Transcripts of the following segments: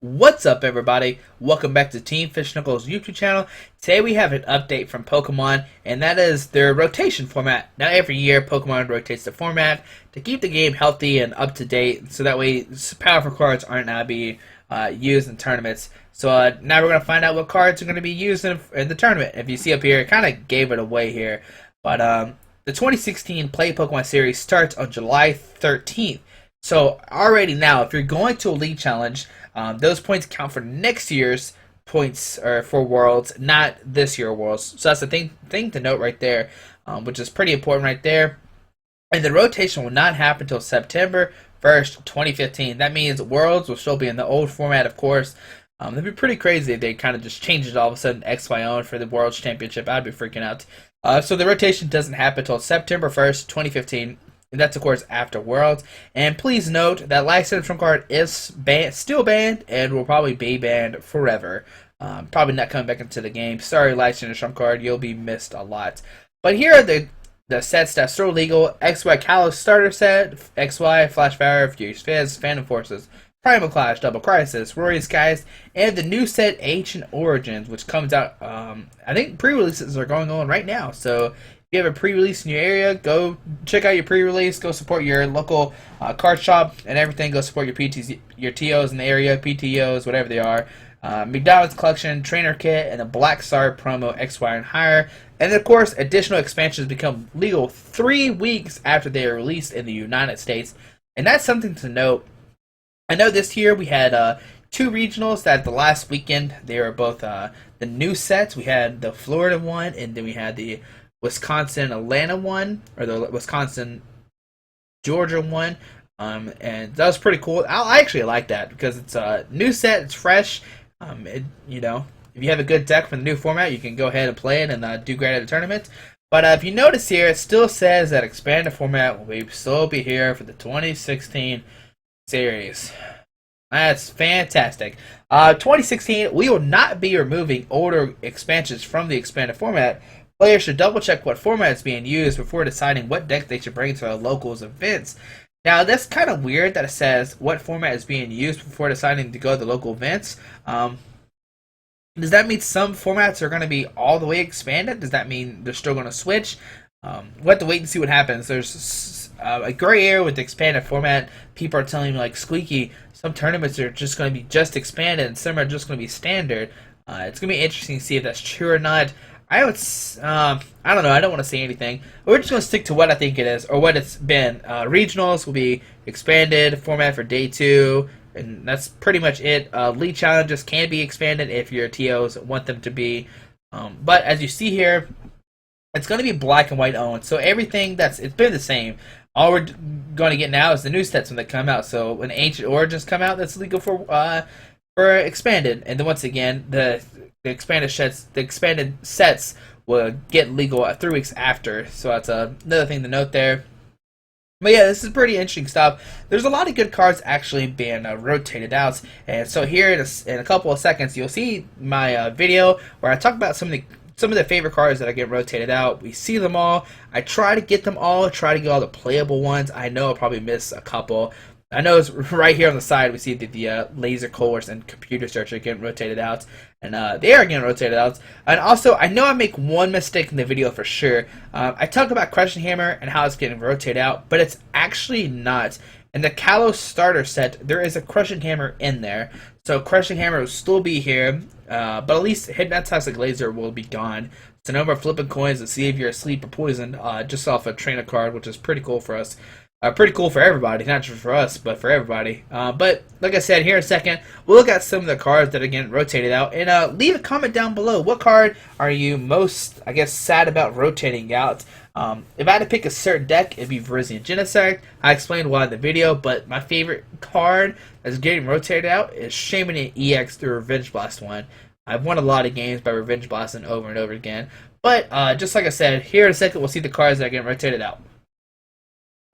What's up, everybody? Welcome back to Team Fish Knuckles YouTube channel. Today we have an update from Pokemon, and that is their rotation format. Now, every year, Pokemon rotates the format to keep the game healthy and up to date, so that way powerful cards aren't now being used in tournaments. So now we're going to find out what cards are going to be used in the tournament. If you see up here, it kind of gave it away here, but the 2016 Play Pokemon series starts on July 13th. So already now, if you're going to Elite Challenge, those points count for next year's points or for Worlds, not this year Worlds. So that's the thing to note right there, which is pretty important right there. And the rotation will not happen until September 1st, 2015. That means Worlds will still be in the old format, of course. That'd be pretty crazy if they kind of just changed it all of a sudden XYO for the World's Championship. I'd be freaking out. So the rotation doesn't happen until September 1st, 2015. And that's, of course, after Worlds. And please note that License Trump card is still banned and will probably be banned forever. Probably not coming back into the game. Sorry, License Trump card. You'll be missed a lot. But here are the sets that are still legal. XY Kalos Starter Set, XY Flash Fire, Furious Fizz, Phantom Forces, Primal Clash, Double Crisis, Roaring Skies, and the new set Ancient Origins, which comes out, I think pre-releases are going on right now. So if you have a pre-release in your area, go check out your pre-release. Go support your local card shop and everything. Go support your PTs, your TOs in the area, PTOs, whatever they are. McDonald's Collection, Trainer Kit, and the Black Star promo XY and higher. And of course, additional expansions become legal 3 weeks after they are released in the United States. And that's something to note. I know this year we had two regionals that the last weekend, they were both the new sets. We had the Florida one, and then we had the Wisconsin Atlanta one, or the Wisconsin Georgia one, and that was pretty cool. I actually like that because it's a new set, it's fresh. If you have a good deck from the new format, you can go ahead and play it and do great at the tournament. But if you notice here, it still says that expanded format will still be here for the 2016 series. That's fantastic. 2016, we will not be removing older expansions from the expanded format. Players should double check what format is being used before deciding what deck they should bring to the locals events. Now, that's kind of weird that it says what format is being used before deciding to go to the local events. Does that mean some formats are going to be all the way expanded? Does that mean they're still going to switch? We'll have to wait and see what happens. There's a gray area with the expanded format. People are telling me, like, Squeaky, some tournaments are just going to be just expanded and some are just going to be standard. It's going to be interesting to see if that's true or not. I don't know. I don't want to say anything. We're just going to stick to what I think it is, or what it's been. Regionals will be expanded format for day 2, and that's pretty much it. League challenges can be expanded if your TOs want them to be. But as you see here, it's going to be black and white owned. So everything it's been the same. All we're going to get now is the new sets when they come out. So when Ancient Origins come out, that's legal for expanded. And then once again, the expanded sets will get legal 3 weeks after. So that's another thing to note there. But yeah, this is pretty interesting stuff. There's a lot of good cards actually being rotated out. And so here in a couple of seconds, you'll see my video where I talk about some of the favorite cards that I get rotated out. We see them all. I try to get them all. Try to get all the playable ones. I know I'll probably miss a couple. I know it's right here on the side. We see the laser course and computer search are getting rotated out, and they are getting rotated out. And also, I know I make one mistake in the video for sure. I talk about Crushing Hammer and how it's getting rotated out, but it's actually not. In the Kalos starter set, there is a Crushing Hammer in there, so Crushing Hammer will still be here, but at least Hypnotoxic Laser will be gone. So no more flipping coins to see if you're asleep or poisoned, just off a trainer card, which is pretty cool for us. Pretty cool for everybody, not just for us, but for everybody. But like I said, here in a second, we'll look at some of the cards that are getting rotated out, and leave a comment down below. What card are you most, sad about rotating out? If I had to pick a certain deck, it'd be Virizion Genesect. I explained why in the video, but my favorite card that's getting rotated out is Shaymin EX, the Revenge Blast one. I've won a lot of games by Revenge Blasting over and over again. But just like I said, here in a second, we'll see the cards that are getting rotated out.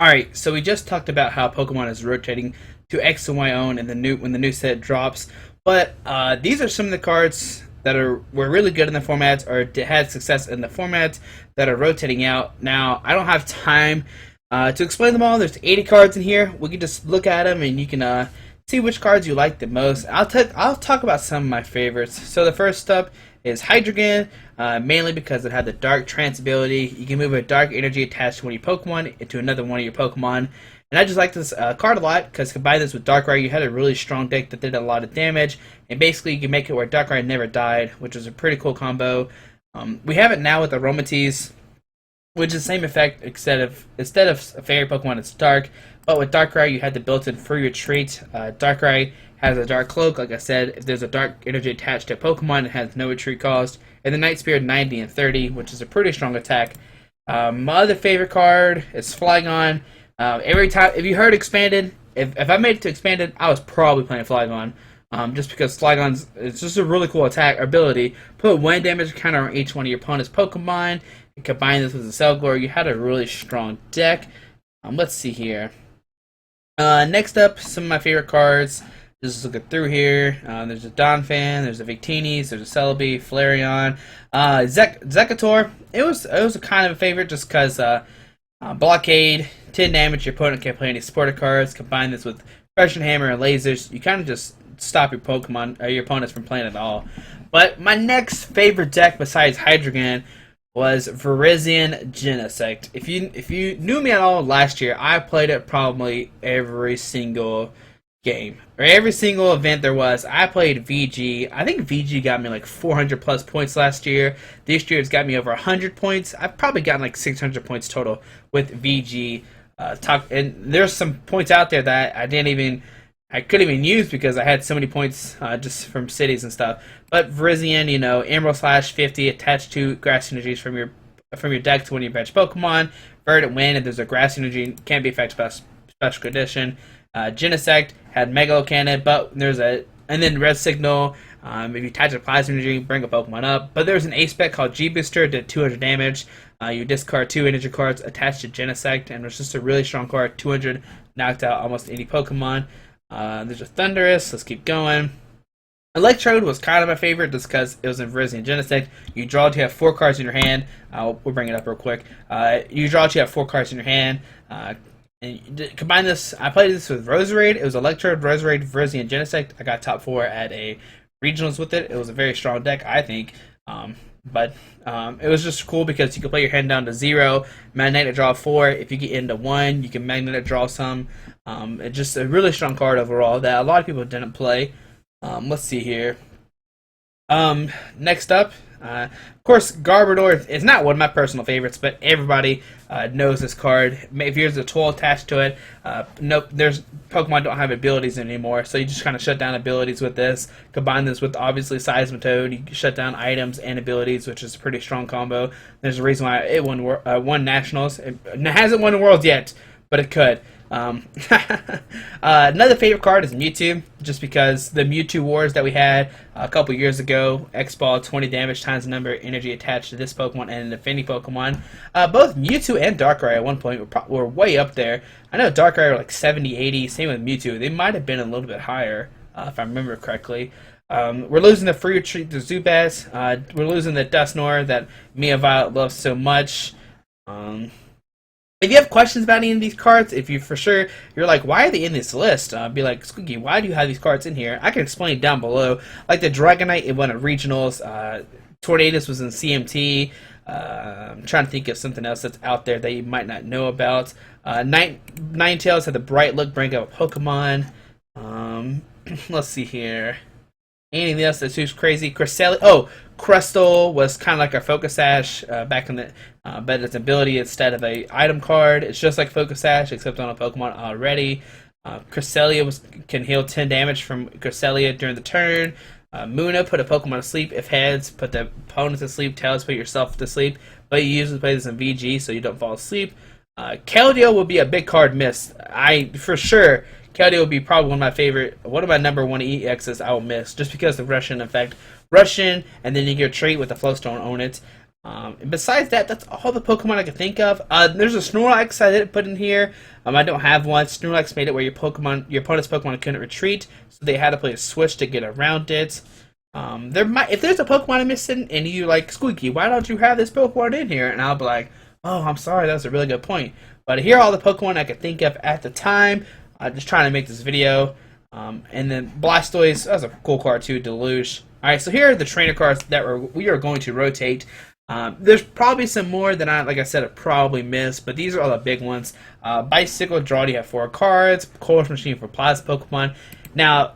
Alright, so we just talked about how Pokemon is rotating to X and Y own and when the new set drops. But these are some of the cards that were really good in the formats or had success in the formats that are rotating out. Now, I don't have time to explain them all. There's 80 cards in here. We can just look at them and you can see which cards you like the most. I'll talk about some of my favorites. So the first up is Hydreigon, mainly because it had the Dark Trance ability. You can move a Dark Energy attached to one of your Pokemon into another one of your Pokemon. And I just like this card a lot because combine this with Darkrai, you had a really strong deck that did a lot of damage. And basically, you can make it where Darkrai never died, which is a pretty cool combo. We have it now with Aromatisse, which is the same effect instead of a fairy Pokemon, it's dark. But with Darkrai, you had the built-in free retreat. Darkrai has a Dark Cloak, like I said. If there's a Dark Energy attached to a Pokemon, it has no retreat cost. And the Night Spirit 90 and 30, which is a pretty strong attack. My other favorite card is Flygon. Every time, if you heard Expanded, if I made it to Expanded, I was probably playing Flygon. Just because Flygon's, it's just a really cool attack ability. Put 1 damage counter on each one of your opponent's Pokemon. And combine this with a Cellgore, you had a really strong deck. Let's see here. Next up, some of my favorite cards. Just looking through here. There's a Donphan, there's a Victini, there's a Celebi, Flareon, Zekator. It was a kind of a favorite just because Blockade, 10 damage. Your opponent can't play any supporter cards. Combine this with Crushing Hammer and Lasers. You kind of just stop your your opponents from playing at all. But my next favorite deck besides Hydreigon was Virizion Genesect. If you knew me at all last year, I played it probably every single game or every single event there was. I played VG. I think VG got me like 400 plus points last year. This year it's got me over 100 points. I've probably gotten like 600 points total with VG. And there's some points out there that I couldn't even use because I had so many points just from cities and stuff. But Virizion, Emerald Slash 50 attached to Grass Energies from your deck to one of your bench Pokemon. Verdant Wind, if there's a Grass Energy, can't be affected by special condition. Genesect had Megalo Cannon, and then Red Signal. If you attach a Plasma Energy, bring a Pokemon up. But there's an ace spec called G-Booster, did 200 damage. You discard 2 energy cards attached to Genesect, and it's just a really strong card. 200 knocked out almost any Pokemon. There's a Thundurus. Let's keep going. Electrode was kind of my favorite just because it was in Virizion Genesect. You draw to have 4 cards in your hand. We'll bring it up real quick. You draw to have 4 cards in your hand. And combine this. I played this with Roserade. It was Electrode, Roserade, Virizion Genesect. I got top 4 at a regionals with it. It was a very strong deck, I think. But it was just cool because you can play your hand down to 0, magnetic draw 4. If you get into 1, you can magnetic draw some. It's just a really strong card overall that a lot of people didn't play. Let's see here. Next up, of course, Garbodor is not one of my personal favorites, but everybody knows this card. If there's a tool attached to it, nope, there's Pokemon don't have abilities anymore, so you just kind of shut down abilities with this. Combine this with obviously Seismitoad, you shut down items and abilities, which is a pretty strong combo. There's a reason why it won Nationals. It hasn't won the Worlds yet, but it could. Another favorite card is Mewtwo, just because the Mewtwo Wars that we had a couple years ago, X-Ball, 20 damage times the number of energy attached to this Pokemon and an Affinity Pokemon. Both Mewtwo and Darkrai at one point were way up there. I know Darkrai were like 70, 80, same with Mewtwo. They might have been a little bit higher, if I remember correctly. We're losing the free retreat to Zubaz. We're losing the Dusknoir that Mia Violet loves so much. If you have questions about any of these cards, if you for sure you're like, why are they in this list? Be like, Squeaky, why do you have these cards in here? I can explain down below. Like the Dragonite, it won at regionals. Tornadus was in CMT. I'm trying to think of something else that's out there that you might not know about. Ninetales had the Bright Look, bring up a Pokemon. Let's see here. Anything else that's too crazy? Crystal was kind of like our Focus Sash back in the, but its ability instead of a item card. It's just like Focus Sash except on a Pokemon already. Cresselia can heal 10 damage from Cresselia during the turn. Munna, put a Pokemon to sleep. If heads, put the opponent to sleep. Tails, put yourself to sleep. But you usually play this in VG so you don't fall asleep. Keldeo will be a big card miss. For sure. Keldeo will be probably one of my number 1 EXs I will miss, just because of Russian effect. Russian, and then you get a trait with a Flowstone on it. And besides that, that's all the Pokemon I can think of. There's a Snorlax I didn't put in here. I don't have one. Snorlax made it where your opponent's Pokemon couldn't retreat, so they had to play a switch to get around it. If there's a Pokemon I'm missing, and you like, Squeaky, why don't you have this Pokemon in here? And I'll be like, oh, I'm sorry, that's a really good point. But here are all the Pokemon I could think of at the time. Just trying to make this video. And then Blastoise, that's a cool card too, Deluge. Alright, so here are the trainer cards that we are going to rotate. There's probably some more that like I said, I probably missed, but these are all the big ones. Bicycle, draw, you have 4 cards. Colorless Machine for Plasma Pokemon. Now,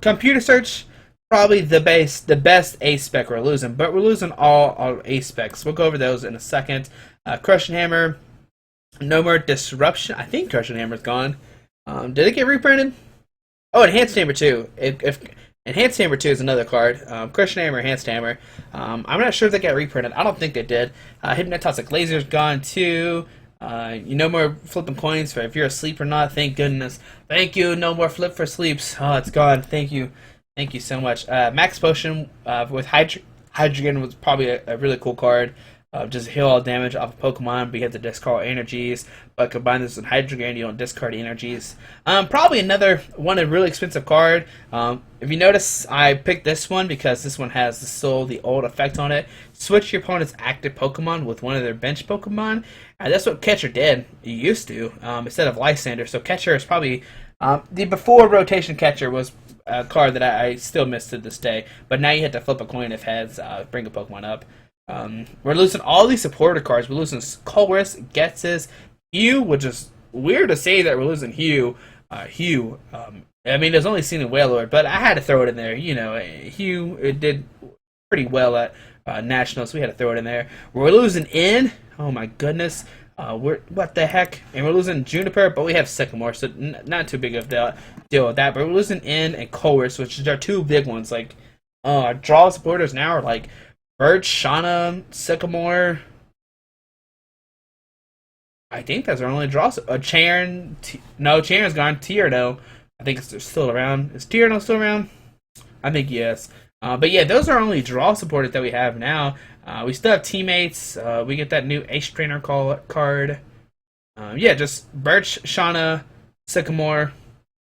Computer Search, probably the best Ace spec we're losing, but we're losing all Ace specs. We'll go over those in a second. Crushing Hammer, no more Disruption. I think Crushing Hammer's gone. Did it get reprinted? Oh, Enhanced Hammer too. If Enhanced Hammer 2 is another card. Crushing Hammer, Enhanced Hammer. I'm not sure if they got reprinted. I don't think they did. Hypnotoxic Laser's gone too. No more flipping coins for if you're asleep or not. Thank goodness. Thank you. No more flip for sleeps. Oh, it's gone. Thank you. Thank you so much. Max Potion with Hydreigon was probably a really cool card. Just heal all damage off of Pokemon, but you have to discard energies. But combine this with Hydreigon, you don't discard energies. Probably another one, a really expensive card. If you notice, I picked this one because this one has the old effect on it. Switch your opponent's active Pokemon with one of their bench Pokemon. That's what Catcher did. You used to, instead of Lysander. So Catcher is probably the before rotation Catcher was a card that I still miss to this day. But now you have to flip a coin if heads bring a Pokemon up. We're losing all these supporter cards. We're losing Colress, Ghetsis, Hugh, which is weird to say that we're losing Hugh. I mean, there's only seen in Wailord, but I had to throw it in there. You know, Hugh, it did pretty well at Nationals, so we had to throw it in there. We're losing N. Oh my goodness. What the heck? And we're losing Juniper, but we have Sycamore, so not too big of a deal with that. But we're losing N and Colress, which are 2 big ones. Like, our draw supporters now are like Birch, Shauna, Sycamore. I think that's our only draw. Charon. No, Charon's gone. Tierno. I think it's still around. Is Tierno still around? I think yes. But yeah, those are only draw supported that we have now. We still have teammates. We get that new Ace Trainer card. Yeah, just Birch, Shauna, Sycamore.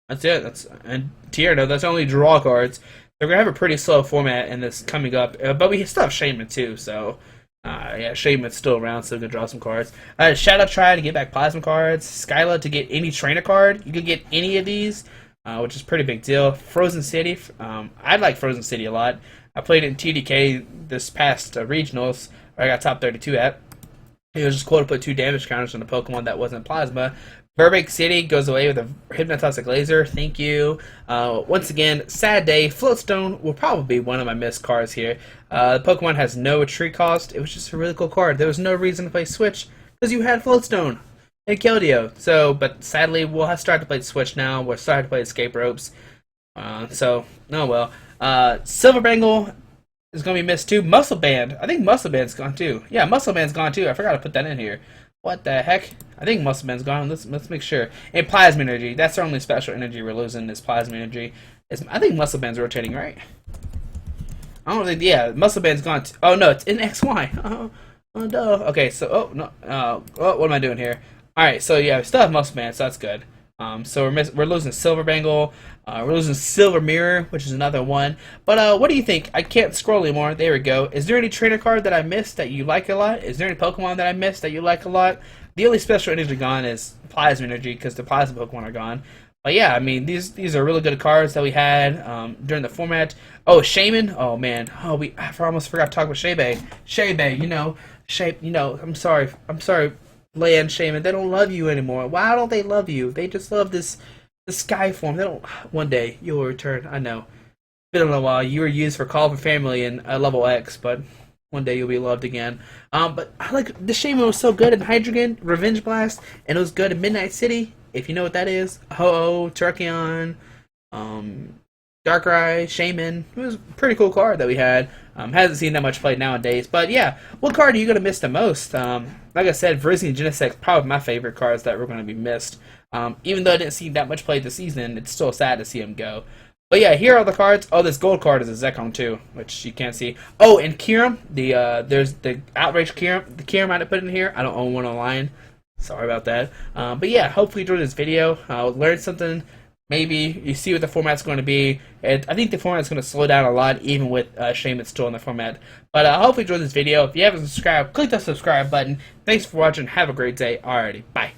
That's it. And Tierno. That's only draw cards. They're going to have a pretty slow format in this coming up. But we still have Shaman too, so yeah, Shaman's still around, so we can draw some cards. Shadow Triad to get back Plasma cards. Skyla to get any trainer card. You can get any of these, which is a pretty big deal. Frozen City. I like Frozen City a lot. I played it in TDK this past regionals, where I got top 32 at. It was just cool to put 2 damage counters on a Pokemon that wasn't Plasma. Burbank City goes away with a Hypnotoxic Laser. Thank you. Once again, sad day. Floatstone will probably be one of my missed cards here. The Pokemon has no retreat cost. It was just a really cool card. There was no reason to play Switch because you had Floatstone and Keldeo. So, but sadly, we'll have to start to play Switch now. We'll start to play Escape Ropes. So, oh well. Silver Bangle is going to be missed too. Muscle Band. I think Muscle Band's gone too. Yeah, Muscle Band's gone too. I forgot to put that in here. What the heck? I think Muscle Man's gone. Let's make sure. And Plasma Energy. That's our only special energy we're losing is Plasma Energy. I think Muscle Band's rotating, right? I don't think. Yeah, Muscle Band's gone. Oh no, it's in XY. Oh no. Okay, so what am I doing here? All right, so yeah, we still have Muscle Band, so that's good. So we're losing Silver Bangle. We're losing Silver Mirror, which is another one. But what do you think? I can't scroll anymore. There we go. Is there any trainer card that I missed that you like a lot? Is there any Pokemon that I missed that you like a lot? The only special energy gone is Plasma Energy because the Plasma Pokemon are gone. But yeah, I mean these are really good cards that we had during the format. Oh, Shaman. Oh man. Oh, I almost forgot to talk about Shebe. Shebe, I'm sorry. Land Shaman, they don't love you anymore. Why don't they love you? They just love the sky form. They don't. One day you'll return. I know. Been a while. You were used for Call for Family and level X, but one day you'll be loved again. But I like the Shaman was so good in Hydreigon, Revenge Blast, and it was good in Midnight City. If you know what that is, Ho-Oh, Terrakion, Darkrai, Shaman. It was a pretty cool card that we had. Hasn't seen that much played nowadays. But yeah, what card are you going to miss the most? Like I said, Virizion Genesect, probably my favorite cards that were going to be missed. Even though I didn't see that much played this season, it's still sad to see him go. But yeah, here are the cards. Oh, this gold card is a Zekrom too, which you can't see. Oh, and Kyurem, there's the Outrage Kyurem. The Kyurem I had to put in here. I don't own one online. Sorry about that. But yeah, hopefully you enjoyed this video. Learn something. Maybe you see what the format's going to be. I think the format's going to slow down a lot, even with Shaman still in the format. But I hope you enjoyed this video. If you haven't subscribed, click the subscribe button. Thanks for watching. Have a great day. Alrighty, bye.